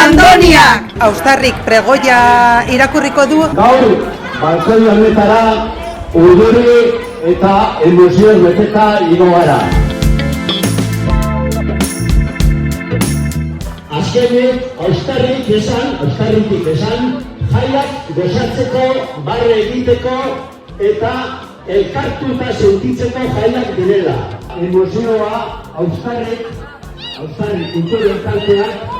Andoniak! Austarrik pregoia irakurriko du. Gaur, balkoi honetara, urduri eta emozioz beteta igo gara. Azkenik, austarrik esan, jaiak gozatzeko, barre egiteko eta elkartuta sentitzeko jaiak direla. Emozioa, austarrik kulturi elkarteak,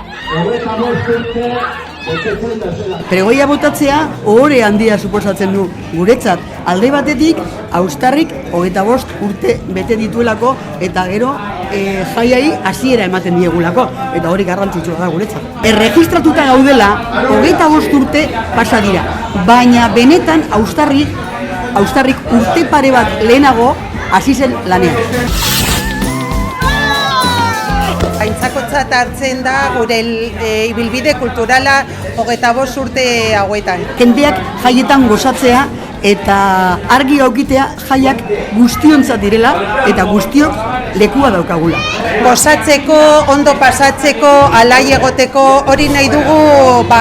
Pregoia botatzea ohore handia suposatzen du guretzat. Alde batetik, austarrik 25 urte bete dituelako eta gero jaiai hasiera ematen diegulako. Eta hori garrantzitsua da guretzat. Erregistratuta gaudela 25 urte pasa dira. Baina benetan austarrik urte pare bat lehenago hasi zen lanean. Aintzakotzat hartzen da gure ibilbide kulturala 25 urte hauetan. Jendeak jaietan gozatzea eta argi aukitea jaiak guztiontzat direla eta guztiok lekua daukagula. Gozatzeko, ondo pasatzeko, alai egoteko hori nahi dugu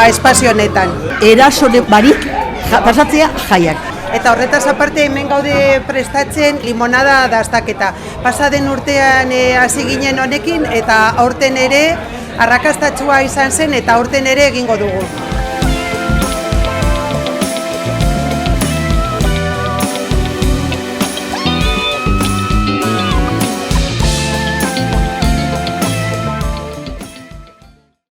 espazio honetan. Erasore barik pasatzea jaiak. Eta horretaz aparte hemen gaude prestatzen limonada dastaketa. Pasaden urtean hasi ginen honekin eta aurten ere arrakastatsua izan zen eta aurten ere egingo dugu.